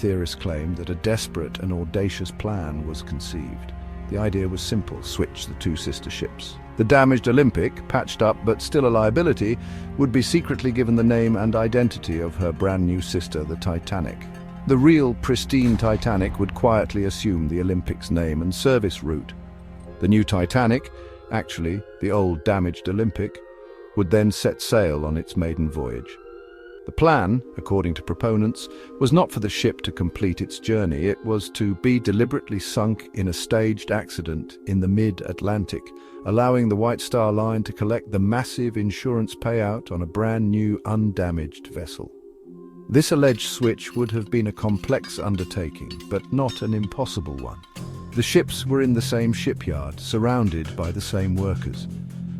theorists claimed that a desperate and audacious plan was conceived. The idea was simple: switch the two sister ships. The damaged Olympic, patched up but still a liability, would be secretly given the name and identity of her brand new sister, the Titanic. The real, pristine Titanic would quietly assume the Olympic's name and service route. The new Titanic, actually the old damaged Olympic, would then set sail on its maiden voyage. The plan, according to proponents, was not for the ship to complete its journey. It was to be deliberately sunk in a staged accident in the mid-Atlantic, allowing the White Star Line to collect the massive insurance payout on a brand new, undamaged vessel. This alleged switch would have been a complex undertaking, but not an impossible one. The ships were in the same shipyard, surrounded by the same workers.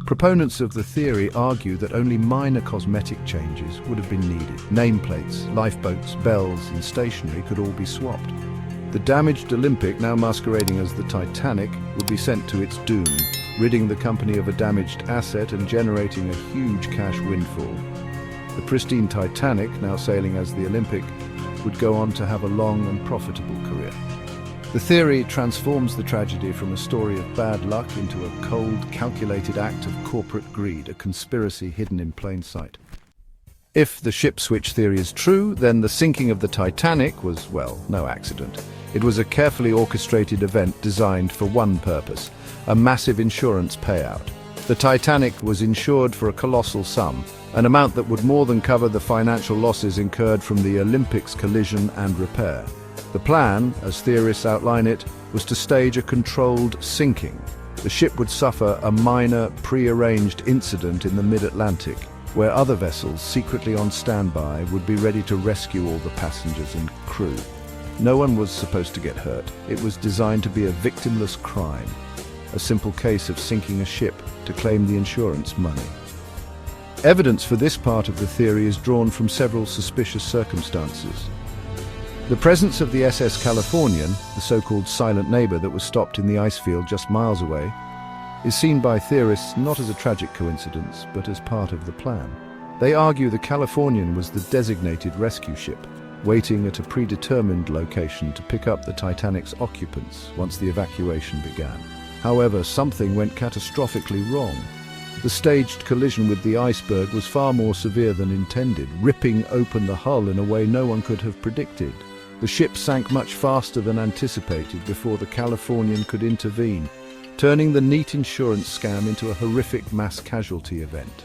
Proponents of the theory argue that only minor cosmetic changes would have been needed. Nameplates, lifeboats, bells, and stationery could all be swapped. The damaged Olympic, now masquerading as the Titanic, would be sent to its doom, ridding the company of a damaged asset and generating a huge cash windfall. The pristine Titanic, now sailing as the Olympic, would go on to have a long and profitable career. The theory transforms the tragedy from a story of bad luck into a cold, calculated act of corporate greed, a conspiracy hidden in plain sight. If the ship switch theory is true, then the sinking of the Titanic was, well, no accident. It was a carefully orchestrated event designed for one purpose: a massive insurance payout. The Titanic was insured for a colossal sum, an amount that would more than cover the financial losses incurred from the Olympic's collision and repair. The plan, as theorists outline it, was to stage a controlled sinking. The ship would suffer a minor, pre-arranged incident in the mid-Atlantic, where other vessels, secretly on standby, would be ready to rescue all the passengers and crew. No one was supposed to get hurt. It was designed to be a victimless crime, a simple case of sinking a ship to claim the insurance money. Evidence for this part of the theory is drawn from several suspicious circumstances. The presence of the SS Californian, the so-called silent neighbor that was stopped in the ice field just miles away, is seen by theorists not as a tragic coincidence, but as part of the plan. They argue the Californian was the designated rescue ship, waiting at a predetermined location to pick up the Titanic's occupants once the evacuation began. However, something went catastrophically wrong. The staged collision with the iceberg was far more severe than intended, ripping open the hull in a way no one could have predicted. The ship sank much faster than anticipated before the Californian could intervene, turning the neat insurance scam into a horrific mass casualty event.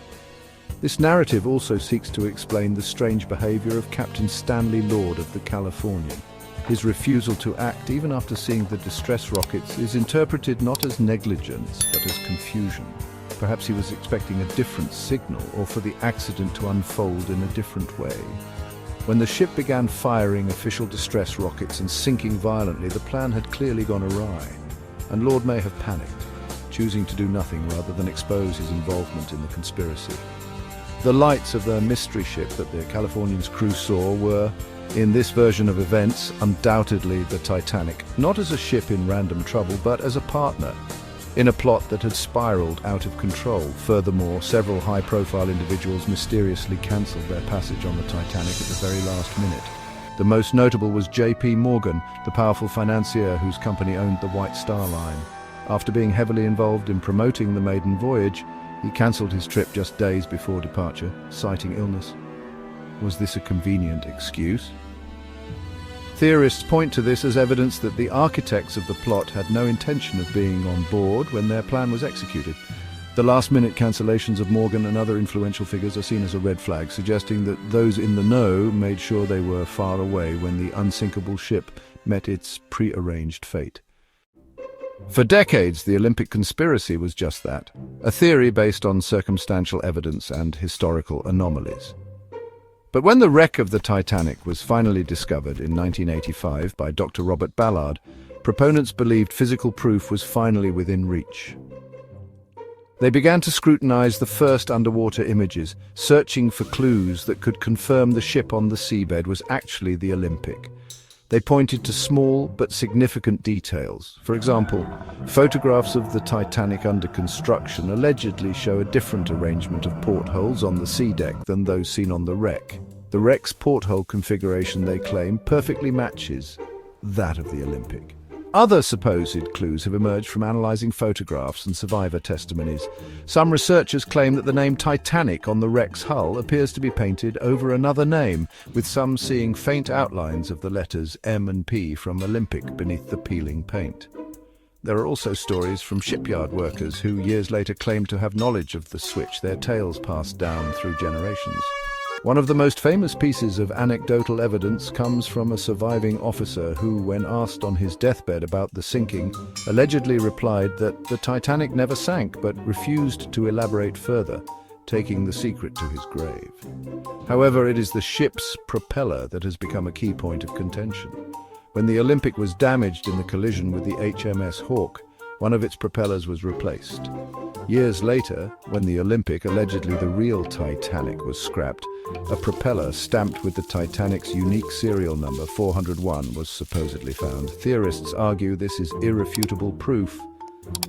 This narrative also seeks to explain the strange behavior of Captain Stanley Lord of the Californian. His refusal to act, even after seeing the distress rockets, is interpreted not as negligence, but as confusion. Perhaps he was expecting a different signal, or for the accident to unfold in a different way. When the ship began firing official distress rockets and sinking violently, the plan had clearly gone awry, and Lord may have panicked, choosing to do nothing rather than expose his involvement in the conspiracy. The lights of the mystery ship that the Californian's crew saw were, in this version of events, undoubtedly the Titanic, not as a ship in random trouble, but as a partner in a plot that had spiraled out of control. Furthermore, several high-profile individuals mysteriously cancelled their passage on the Titanic at the very last minute. The most notable was J.P. Morgan, the powerful financier whose company owned the White Star Line. After being heavily involved in promoting the maiden voyage, he cancelled his trip just days before departure, citing illness. Was this a convenient excuse? Theorists point to this as evidence that the architects of the plot had no intention of being on board when their plan was executed. The last-minute cancellations of Morgan and other influential figures are seen as a red flag, suggesting that those in the know made sure they were far away when the unsinkable ship met its pre-arranged fate. For decades, the Olympic conspiracy was just that, a theory based on circumstantial evidence and historical anomalies. But when the wreck of the Titanic was finally discovered in 1985 by Dr. Robert Ballard, proponents believed physical proof was finally within reach. They began to scrutinize the first underwater images, searching for clues that could confirm the ship on the seabed was actually the Olympic. They pointed to small but significant details. For example, photographs of the Titanic under construction allegedly show a different arrangement of portholes on the sea deck than those seen on the wreck. The wreck's porthole configuration, they claim, perfectly matches that of the Olympic. Other supposed clues have emerged from analysing photographs and survivor testimonies. Some researchers claim that the name Titanic on the wreck's hull appears to be painted over another name, with some seeing faint outlines of the letters M and P from Olympic beneath the peeling paint. There are also stories from shipyard workers who years later claimed to have knowledge of the switch, their tales passed down through generations. One of the most famous pieces of anecdotal evidence comes from a surviving officer who, when asked on his deathbed about the sinking, allegedly replied that the Titanic never sank but refused to elaborate further, taking the secret to his grave. However, it is the ship's propeller that has become a key point of contention. When the Olympic was damaged in the collision with the HMS Hawke, one of its propellers was replaced. Years later, when the Olympic, allegedly the real Titanic, was scrapped, a propeller stamped with the Titanic's unique serial number 401 was supposedly found. Theorists argue this is irrefutable proof.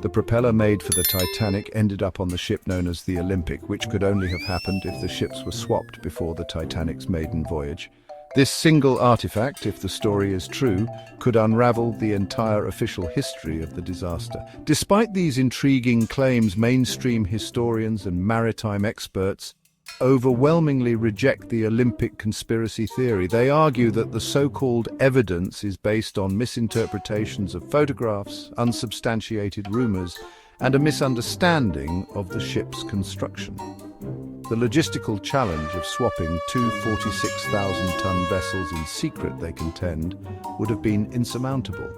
The propeller made for the Titanic ended up on the ship known as the Olympic, which could only have happened if the ships were swapped before the Titanic's maiden voyage. This single artifact, if the story is true, could unravel the entire official history of the disaster. Despite these intriguing claims, mainstream historians and maritime experts overwhelmingly reject the Olympic conspiracy theory. They argue that the so-called evidence is based on misinterpretations of photographs, unsubstantiated rumors, and a misunderstanding of the ship's construction. The logistical challenge of swapping two 46,000-ton vessels in secret, they contend, would have been insurmountable.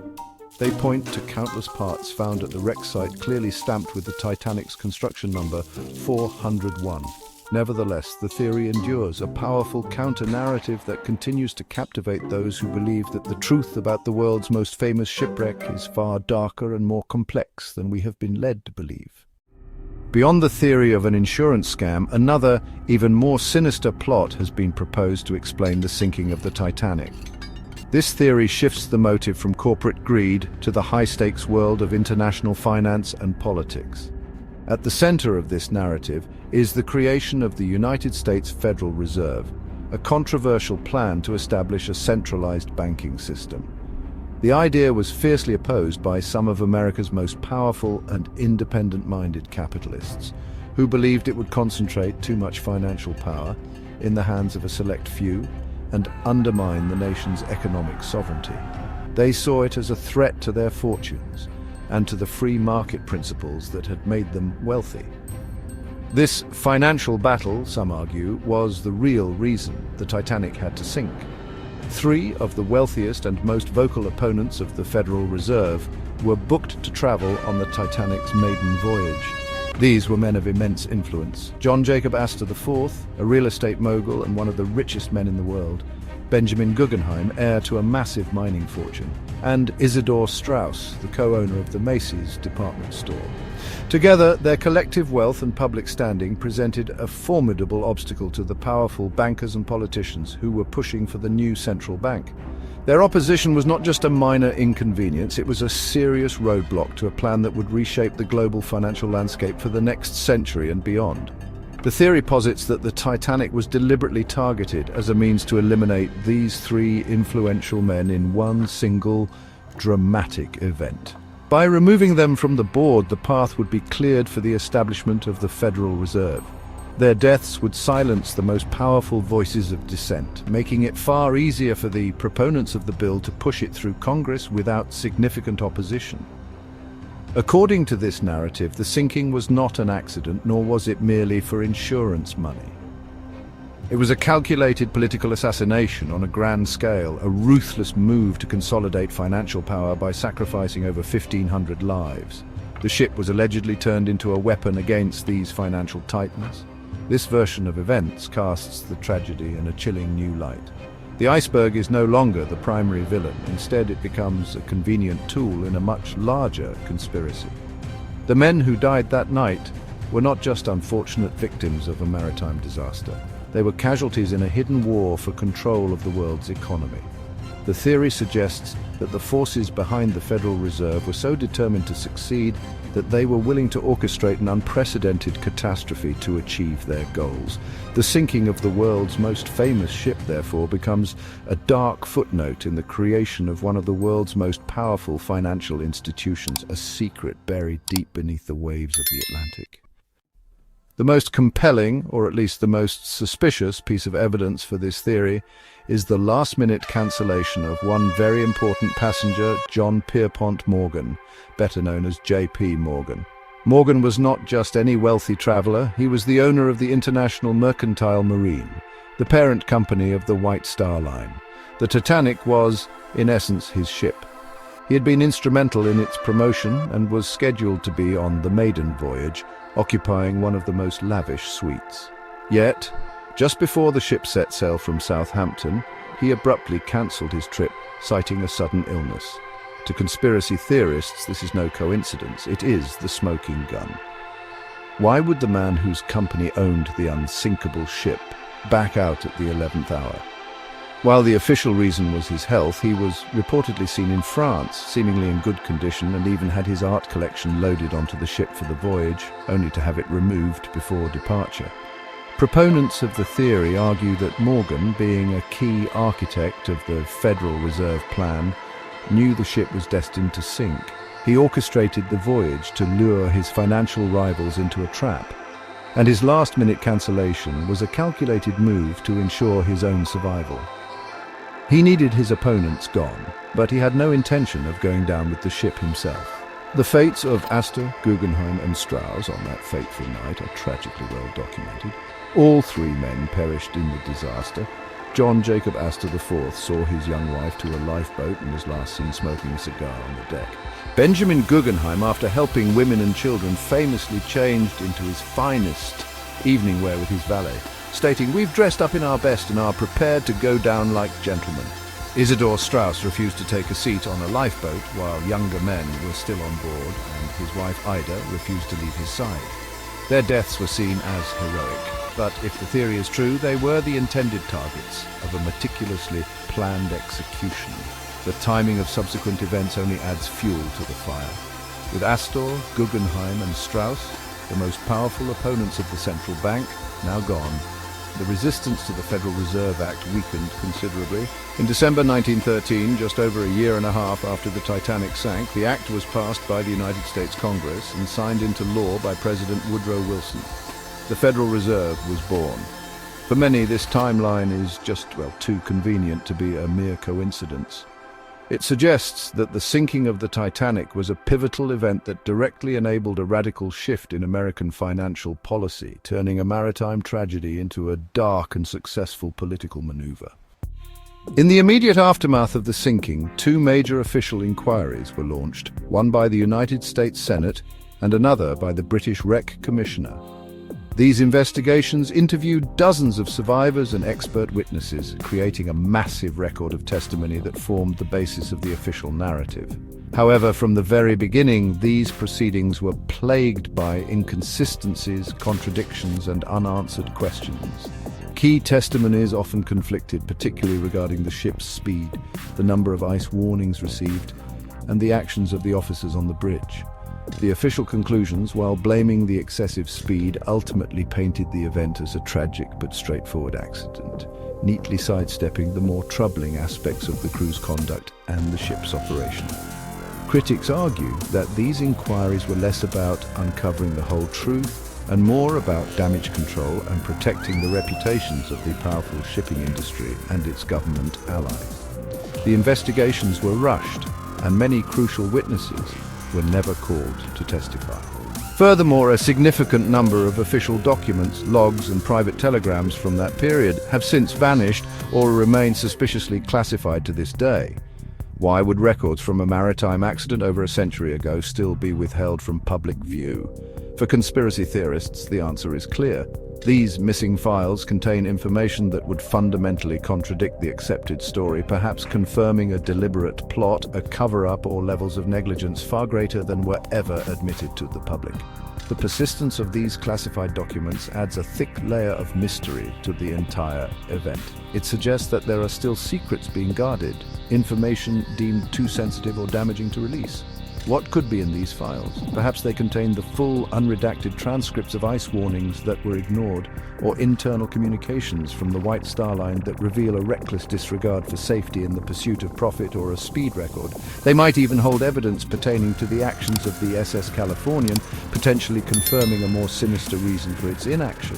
They point to countless parts found at the wreck site clearly stamped with the Titanic's construction number 401. Nevertheless, the theory endures, a powerful counter-narrative that continues to captivate those who believe that the truth about the world's most famous shipwreck is far darker and more complex than we have been led to believe. Beyond the theory of an insurance scam, another, even more sinister plot has been proposed to explain the sinking of the Titanic. This theory shifts the motive from corporate greed to the high-stakes world of international finance and politics. At the center of this narrative is the creation of the United States Federal Reserve, a controversial plan to establish a centralized banking system. The idea was fiercely opposed by some of America's most powerful and independent-minded capitalists, who believed it would concentrate too much financial power in the hands of a select few and undermine the nation's economic sovereignty. They saw it as a threat to their fortunes and to the free market principles that had made them wealthy. This financial battle, some argue, was the real reason the Titanic had to sink. Three of the wealthiest and most vocal opponents of the Federal Reserve were booked to travel on the Titanic's maiden voyage. These were men of immense influence. John Jacob Astor IV, a real estate mogul and one of the richest men in the world, Benjamin Guggenheim, heir to a massive mining fortune, and Isidor Straus, the co-owner of the Macy's department store. Together, their collective wealth and public standing presented a formidable obstacle to the powerful bankers and politicians who were pushing for the new central bank. Their opposition was not just a minor inconvenience, it was a serious roadblock to a plan that would reshape the global financial landscape for the next century and beyond. The theory posits that the Titanic was deliberately targeted as a means to eliminate these three influential men in one single, dramatic event. By removing them from the board, the path would be cleared for the establishment of the Federal Reserve. Their deaths would silence the most powerful voices of dissent, making it far easier for the proponents of the bill to push it through Congress without significant opposition. According to this narrative, the sinking was not an accident, nor was it merely for insurance money. It was a calculated political assassination on a grand scale, a ruthless move to consolidate financial power by sacrificing over 1,500 lives. The ship was allegedly turned into a weapon against these financial titans. This version of events casts the tragedy in a chilling new light. The iceberg is no longer the primary villain. Instead, it becomes a convenient tool in a much larger conspiracy. The men who died that night were not just unfortunate victims of a maritime disaster. They were casualties in a hidden war for control of the world's economy. The theory suggests that the forces behind the Federal Reserve were so determined to succeed that they were willing to orchestrate an unprecedented catastrophe to achieve their goals. The sinking of the world's most famous ship, therefore, becomes a dark footnote in the creation of one of the world's most powerful financial institutions, a secret buried deep beneath the waves of the Atlantic. The most compelling, or at least the most suspicious, piece of evidence for this theory is the last-minute cancellation of one very important passenger, John Pierpont Morgan, better known as J.P. Morgan. Morgan was not just any wealthy traveler, he was the owner of the International Mercantile Marine, the parent company of the White Star Line. The Titanic was, in essence, his ship. He had been instrumental in its promotion and was scheduled to be on the maiden voyage, occupying one of the most lavish suites. Yet, just before the ship set sail from Southampton, he abruptly cancelled his trip, citing a sudden illness. To conspiracy theorists, this is no coincidence. It is the smoking gun. Why would the man whose company owned the unsinkable ship back out at the 11th hour? While the official reason was his health, he was reportedly seen in France, seemingly in good condition, and even had his art collection loaded onto the ship for the voyage, only to have it removed before departure. Proponents of the theory argue that Morgan, being a key architect of the Federal Reserve Plan, knew the ship was destined to sink. He orchestrated the voyage to lure his financial rivals into a trap, and his last-minute cancellation was a calculated move to ensure his own survival. He needed his opponents gone, but he had no intention of going down with the ship himself. The fates of Astor, Guggenheim and Strauss on that fateful night are tragically well documented. All three men perished in the disaster. John Jacob Astor IV saw his young wife to a lifeboat and was last seen smoking a cigar on the deck. Benjamin Guggenheim, after helping women and children, famously changed into his finest evening wear with his valet, stating, "We've dressed up in our best and are prepared to go down like gentlemen." Isidor Strauss refused to take a seat on a lifeboat while younger men were still on board, and his wife Ida refused to leave his side. Their deaths were seen as heroic, but if the theory is true, they were the intended targets of a meticulously planned execution. The timing of subsequent events only adds fuel to the fire. With Astor, Guggenheim and Strauss, the most powerful opponents of the central bank, now gone, the resistance to the Federal Reserve Act weakened considerably. In December 1913, just over a year and a half after the Titanic sank, the act was passed by the United States Congress and signed into law by President Woodrow Wilson. The Federal Reserve was born. For many, this timeline is just, too convenient to be a mere coincidence. It suggests that the sinking of the Titanic was a pivotal event that directly enabled a radical shift in American financial policy, turning a maritime tragedy into a dark and successful political maneuver. In the immediate aftermath of the sinking, two major official inquiries were launched, one by the United States Senate and another by the British Wreck Commissioner. These investigations interviewed dozens of survivors and expert witnesses, creating a massive record of testimony that formed the basis of the official narrative. However, from the very beginning, these proceedings were plagued by inconsistencies, contradictions, and unanswered questions. Key testimonies often conflicted, particularly regarding the ship's speed, the number of ice warnings received, and the actions of the officers on the bridge. The official conclusions, while blaming the excessive speed, ultimately painted the event as a tragic but straightforward accident, neatly sidestepping the more troubling aspects of the crew's conduct and the ship's operation. Critics argue that these inquiries were less about uncovering the whole truth and more about damage control and protecting the reputations of the powerful shipping industry and its government allies. The investigations were rushed, and many crucial witnesses were never called to testify. Furthermore, a significant number of official documents, logs and private telegrams from that period have since vanished or remain suspiciously classified to this day. Why would records from a maritime accident over a century ago still be withheld from public view? For conspiracy theorists, the answer is clear. These missing files contain information that would fundamentally contradict the accepted story, perhaps confirming a deliberate plot, a cover-up, or levels of negligence far greater than were ever admitted to the public. The persistence of these classified documents adds a thick layer of mystery to the entire event. It suggests that there are still secrets being guarded, information deemed too sensitive or damaging to release. What could be in these files? Perhaps they contain the full, unredacted transcripts of ice warnings that were ignored, or internal communications from the White Star Line that reveal a reckless disregard for safety in the pursuit of profit, or a speed record. They might even hold evidence pertaining to the actions of the SS Californian, potentially confirming a more sinister reason for its inaction.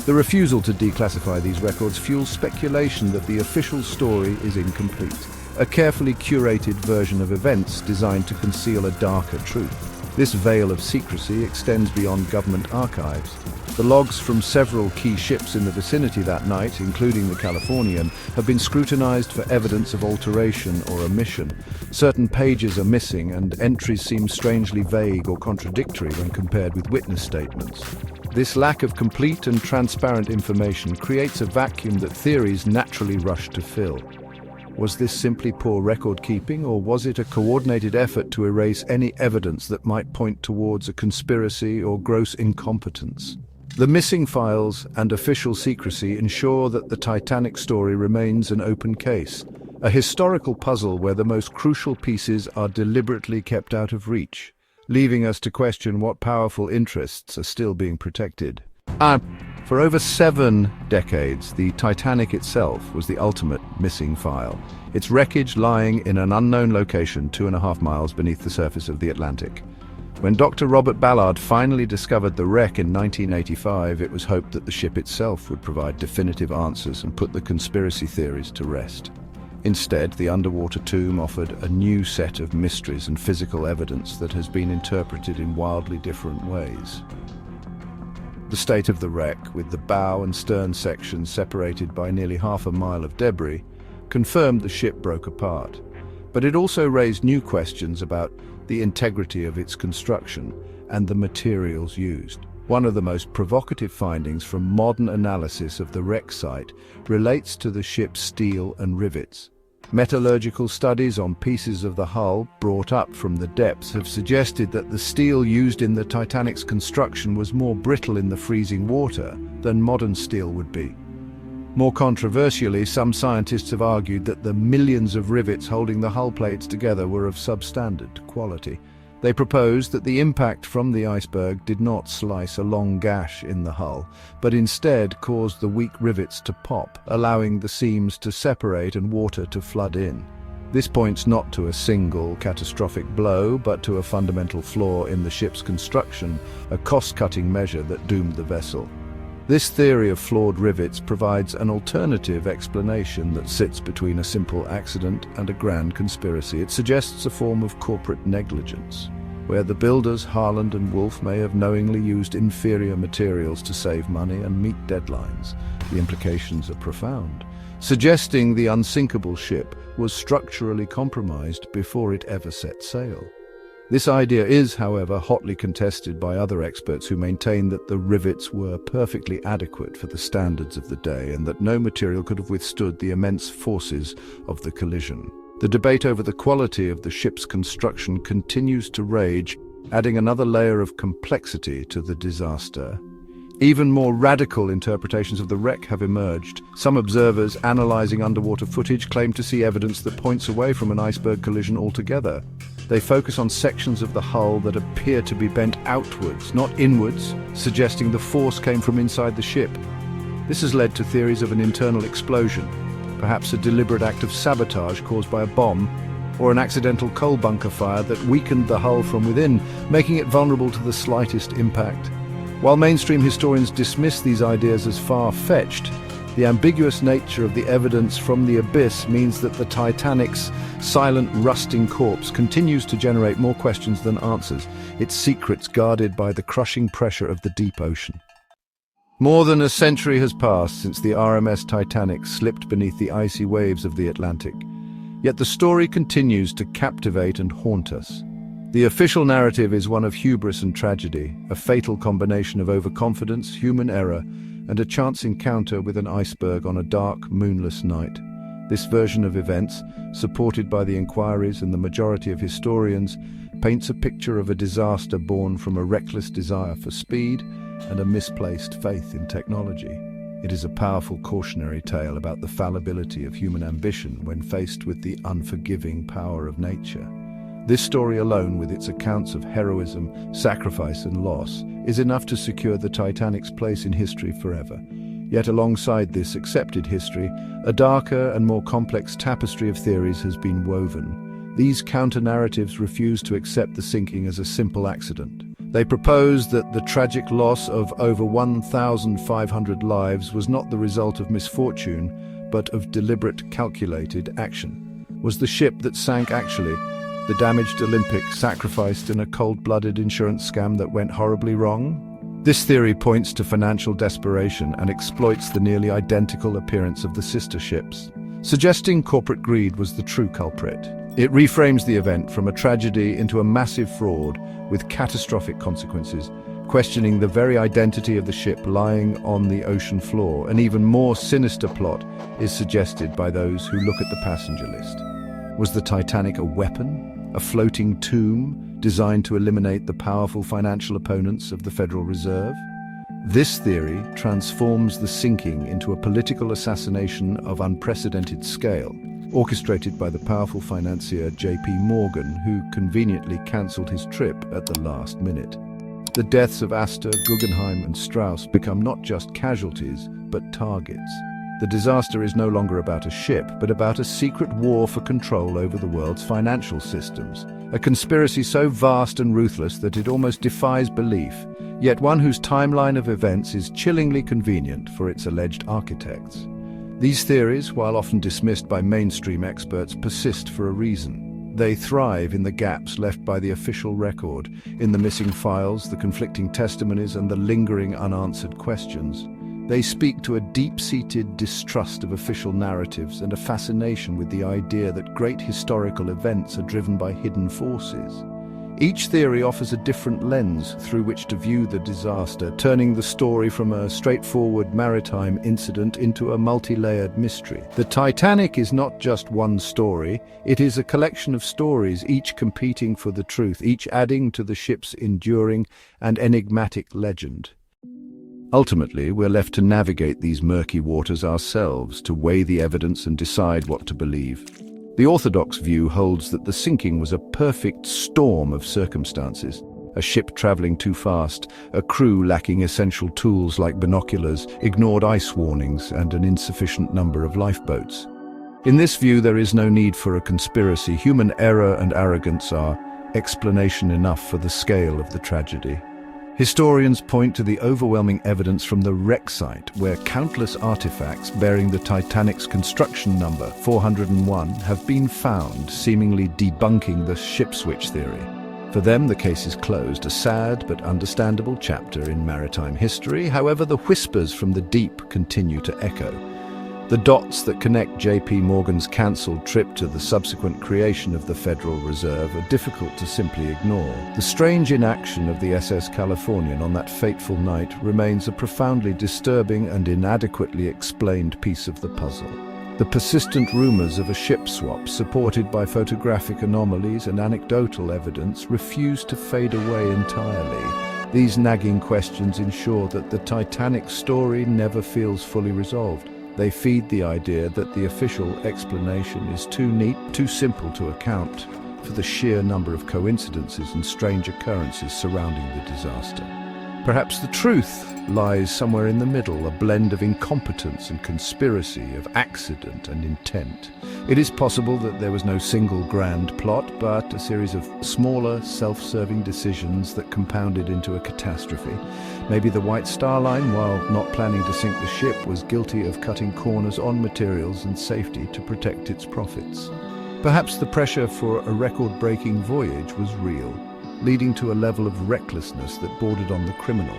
The refusal to declassify these records fuels speculation that the official story is incomplete, a carefully curated version of events designed to conceal a darker truth. This veil of secrecy extends beyond government archives. The logs from several key ships in the vicinity that night, including the Californian, have been scrutinized for evidence of alteration or omission. Certain pages are missing, and entries seem strangely vague or contradictory when compared with witness statements. This lack of complete and transparent information creates a vacuum that theories naturally rush to fill. Was this simply poor record-keeping, or was it a coordinated effort to erase any evidence that might point towards a conspiracy or gross incompetence? The missing files and official secrecy ensure that the Titanic story remains an open case, a historical puzzle where the most crucial pieces are deliberately kept out of reach, leaving us to question what powerful interests are still being protected. For over 7 decades, the Titanic itself was the ultimate missing file, its wreckage lying in an unknown location 2.5 miles beneath the surface of the Atlantic. When Dr. Robert Ballard finally discovered the wreck in 1985, it was hoped that the ship itself would provide definitive answers and put the conspiracy theories to rest. Instead, the underwater tomb offered a new set of mysteries and physical evidence that has been interpreted in wildly different ways. The state of the wreck, with the bow and stern sections separated by nearly 1/2 mile of debris, confirmed the ship broke apart. But it also raised new questions about the integrity of its construction and the materials used. One of the most provocative findings from modern analysis of the wreck site relates to the ship's steel and rivets. Metallurgical studies on pieces of the hull brought up from the depths have suggested that the steel used in the Titanic's construction was more brittle in the freezing water than modern steel would be. More controversially, some scientists have argued that the millions of rivets holding the hull plates together were of substandard quality. They proposed that the impact from the iceberg did not slice a long gash in the hull, but instead caused the weak rivets to pop, allowing the seams to separate and water to flood in. This points not to a single catastrophic blow, but to a fundamental flaw in the ship's construction, a cost-cutting measure that doomed the vessel. This theory of flawed rivets provides an alternative explanation that sits between a simple accident and a grand conspiracy. It suggests a form of corporate negligence, where the builders, Harland and Wolff, may have knowingly used inferior materials to save money and meet deadlines. The implications are profound, suggesting the unsinkable ship was structurally compromised before it ever set sail. This idea is, however, hotly contested by other experts who maintain that the rivets were perfectly adequate for the standards of the day and that no material could have withstood the immense forces of the collision. The debate over the quality of the ship's construction continues to rage, adding another layer of complexity to the disaster. Even more radical interpretations of the wreck have emerged. Some observers analyzing underwater footage claim to see evidence that points away from an iceberg collision altogether. They focus on sections of the hull that appear to be bent outwards, not inwards, suggesting the force came from inside the ship. This has led to theories of an internal explosion, perhaps a deliberate act of sabotage caused by a bomb, or an accidental coal bunker fire that weakened the hull from within, making it vulnerable to the slightest impact. While mainstream historians dismiss these ideas as far-fetched, the ambiguous nature of the evidence from the abyss means that the Titanic's silent, rusting corpse continues to generate more questions than answers, its secrets guarded by the crushing pressure of the deep ocean. More than a century has passed since the RMS Titanic slipped beneath the icy waves of the Atlantic, yet the story continues to captivate and haunt us. The official narrative is one of hubris and tragedy, a fatal combination of overconfidence, human error, and a chance encounter with an iceberg on a dark, moonless night. This version of events, supported by the inquiries and the majority of historians, paints a picture of a disaster born from a reckless desire for speed and a misplaced faith in technology. It is a powerful cautionary tale about the fallibility of human ambition when faced with the unforgiving power of nature. This story alone, with its accounts of heroism, sacrifice and loss, is enough to secure the Titanic's place in history forever. Yet alongside this accepted history, a darker and more complex tapestry of theories has been woven. These counter-narratives refuse to accept the sinking as a simple accident. They propose that the tragic loss of over 1,500 lives was not the result of misfortune, but of deliberate, calculated action. Was the ship that sank actually the damaged Olympic sacrificed in a cold-blooded insurance scam that went horribly wrong? This theory points to financial desperation and exploits the nearly identical appearance of the sister ships, suggesting corporate greed was the true culprit. It reframes the event from a tragedy into a massive fraud with catastrophic consequences, questioning the very identity of the ship lying on the ocean floor. An even more sinister plot is suggested by those who look at the passenger list. Was the Titanic a weapon, a floating tomb designed to eliminate the powerful financial opponents of the Federal Reserve? This theory transforms the sinking into a political assassination of unprecedented scale, orchestrated by the powerful financier J.P. Morgan, who conveniently cancelled his trip at the last minute. The deaths of Astor, Guggenheim and Strauss become not just casualties, but targets. The disaster is no longer about a ship, but about a secret war for control over the world's financial systems. A conspiracy so vast and ruthless that it almost defies belief, yet one whose timeline of events is chillingly convenient for its alleged architects. These theories, while often dismissed by mainstream experts, persist for a reason. They thrive in the gaps left by the official record, in the missing files, the conflicting testimonies, and the lingering unanswered questions. They speak to a deep-seated distrust of official narratives and a fascination with the idea that great historical events are driven by hidden forces. Each theory offers a different lens through which to view the disaster, turning the story from a straightforward maritime incident into a multi-layered mystery. The Titanic is not just one story, it is a collection of stories, each competing for the truth, each adding to the ship's enduring and enigmatic legend. Ultimately, we're left to navigate these murky waters ourselves, to weigh the evidence and decide what to believe. The orthodox view holds that the sinking was a perfect storm of circumstances. A ship traveling too fast, a crew lacking essential tools like binoculars, ignored ice warnings, and an insufficient number of lifeboats. In this view, there is no need for a conspiracy. Human error and arrogance are explanation enough for the scale of the tragedy. Historians point to the overwhelming evidence from the wreck site, where countless artifacts bearing the Titanic's construction number, 401, have been found, seemingly debunking the ship switch theory. For them, the case is closed, a sad but understandable chapter in maritime history. However, the whispers from the deep continue to echo. The dots that connect J.P. Morgan's cancelled trip to the subsequent creation of the Federal Reserve are difficult to simply ignore. The strange inaction of the SS Californian on that fateful night remains a profoundly disturbing and inadequately explained piece of the puzzle. The persistent rumors of a ship swap, supported by photographic anomalies and anecdotal evidence, refuse to fade away entirely. These nagging questions ensure that the Titanic story never feels fully resolved. They feed the idea that the official explanation is too neat, too simple to account for the sheer number of coincidences and strange occurrences surrounding the disaster. Perhaps the truth lies somewhere in the middle, a blend of incompetence and conspiracy, of accident and intent. It is possible that there was no single grand plot, but a series of smaller, self-serving decisions that compounded into a catastrophe. Maybe the White Star Line, while not planning to sink the ship, was guilty of cutting corners on materials and safety to protect its profits. Perhaps the pressure for a record-breaking voyage was real, leading to a level of recklessness that bordered on the criminal.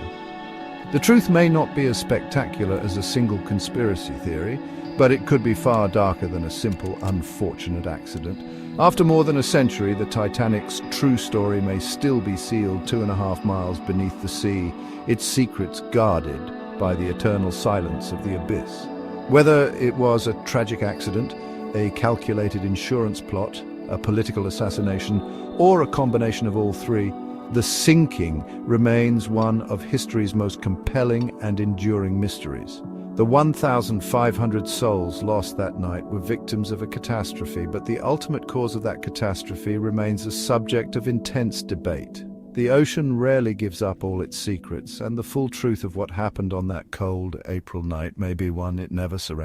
The truth may not be as spectacular as a single conspiracy theory, but it could be far darker than a simple, unfortunate accident. After more than a century, the Titanic's true story may still be sealed 2.5 miles beneath the sea, its secrets guarded by the eternal silence of the abyss. Whether it was a tragic accident, a calculated insurance plot, a political assassination, or a combination of all three, the sinking remains one of history's most compelling and enduring mysteries. The 1,500 souls lost that night were victims of a catastrophe, but the ultimate cause of that catastrophe remains a subject of intense debate. The ocean rarely gives up all its secrets, and the full truth of what happened on that cold April night may be one it never surrenders.